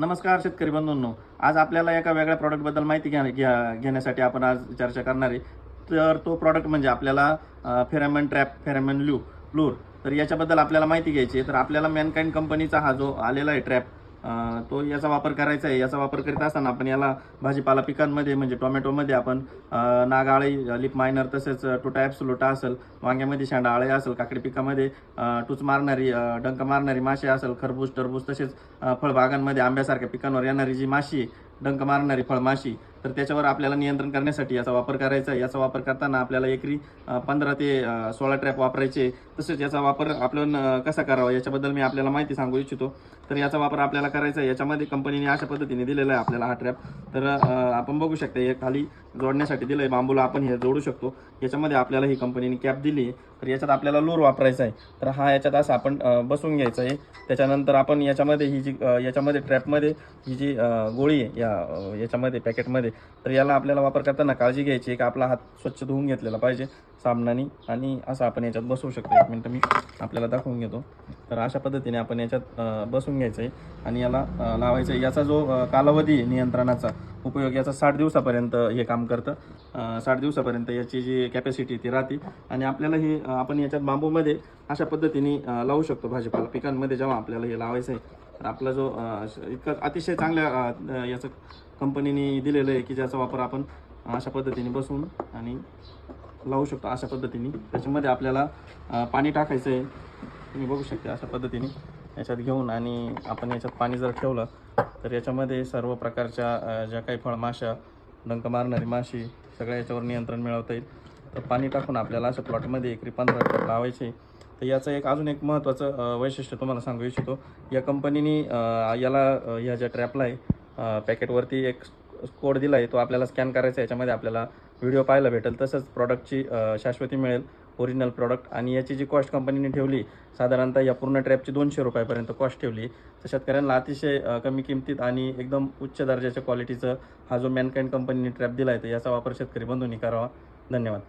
नमस्कार शेतकरी बंधूंनो. आज आपल्याला एका वेगळ्या प्रॉडक्टबद्दल माहिती घेण्यासाठी आपण आज चर्चा करणार आहे. तर तो प्रॉडक्ट म्हणजे आपल्याला फेरामन ट्रॅप, फेरामन लूर. तर याच्याबद्दल आपल्याला माहिती घ्यायची आहे. तर आपल्याला मॅनकाइंड कंपनीचा हा जो आलेला आहे ट्रॅप, तो याचा वापर करायचा आहे. याचा वापर करीत असताना आपण याला भाजीपाला पिकांमध्ये म्हणजे टोमॅटोमध्ये आपण नागाळी, लिप मायनर, तसेच टुटा ॲब्सोल्युटा असेल, वांग्यामध्ये शेंडाळी असेल, काकडी पिकामध्ये टूच मारणारी, डंक मारणारी माशी असेल, खरबूज, टरबूज, तसेच फळबागांमध्ये आंब्यासारख्या पिकांवर येणारी जी माशी, डंक मारणारी फळमाशी, तर त्याच्यावर आपल्याला नियंत्रण करण्यासाठी याचा वापर करायचा आहे. याचा वापर करताना आपल्याला एकरी 15 ते 16 ट्रॅप वापरायचे. तसेच याचा वापर आपण कसा करावा याच्याबद्दल मी आपल्याला माहिती सांगू इच्छितो. तर याचा वापर आपल्याला करायचा आहे. याच्यामध्ये कंपनीने अशा पद्धतीने दिलेला आहे आपल्याला हा ट्रॅप. तर आपण बघू शकता, हे खाली जोडण्यासाठी दिलं आहे, बांबूला आपण हे जोडू शकतो. याच्यामध्ये आपल्याला ही कंपनीने कॅप दिली आहे. तर याच्यात आपल्याला लूर वापरायचा आहे. तर हा याच्यात असं आपण बसवून घ्यायचं आहे. त्याच्यानंतर आपण याच्यामध्ये ही जी याच्यामध्ये ट्रॅपमध्ये ही जी गोळी आहे याच्यामध्ये पॅकेटमध्ये, तर याला आपल्याला वापर करताना काळजी घ्यायची आहे की आपला हात स्वच्छ धुवून घेतलेला पाहिजे साबणाने, आणि असं आपण याच्यात बसवू शकतो. एक मिनटं मी आपल्याला दाखवून घेतो. तर अशा पद्धतीने आपण याच्यात बसवून घ्यायचं आहे आणि याला लावायचं आहे. याचा जो कालावधी आहे नियंत्रणाचा उपयोग, याचा 60 दिवसापर्यंत हे काम करतं. 60 दिवसापर्यंत याची जी कॅपॅसिटी ती राहते. आणि आपल्याला हे आपण याच्यात बांबूमध्ये अशा पद्धतीने लावू शकतो. भाजीपाला पिकांमध्ये जेव्हा आपल्याला हे लावायचं आहे, तर आपला जो इतका अतिशय चांगल्या याचं कंपनीने दिलेलं आहे की ज्याचा वापर आपण अशा पद्धतीने बसवून आणि लावू शकतो. अशा पद्धतीने त्याच्यामध्ये आपल्याला पाणी टाकायचं आहे. तुम्ही बघू शकता अशा पद्धतीने याच्यात घेऊन, आणि आपण याच्यात पाणी जर ठेवलं तर याच्यामध्ये सर्व प्रकारच्या ज्या काही फळमाशा, डंक मारणारी माशी, सगळ्या याच्यावर नियंत्रण मिळवता येईल. तर पाणी टाकून आपल्याला अशा प्लॉटमध्ये एकरी 15 ट्रॅप लावायचे. तर याचं एक अजून एक महत्त्वाचं वैशिष्ट्य तुम्हाला सांगू इच्छितो. या कंपनीने याला ह्या ज्या ट्रॅपला आहे पॅकेटवरती एक कोड दिला आहे, तो आपल्याला स्कॅन करायचा आहे. याच्यामध्ये आपल्याला व्हिडिओ पाहायला भेटेल, तसंच प्रॉडक्टची शाश्वती मिळेल, ओरिजिनल प्रॉडक्ट. आणि याची जी कॉस्ट कंपनीने ठेवली, साधारणतः या पूर्ण ट्रॅपची 200 रुपयापर्यंत कॉस्ट ठेवली. तर शेतकऱ्यांना अतिशय कमी किमतीत आणि एकदम उच्च दर्जाच्या क्वालिटीचं हा जो मॅनकाइंड कंपनीने ट्रॅप दिला आहे, तर याचा वापर शेतकरी बंधूंनी करावा. धन्यवाद.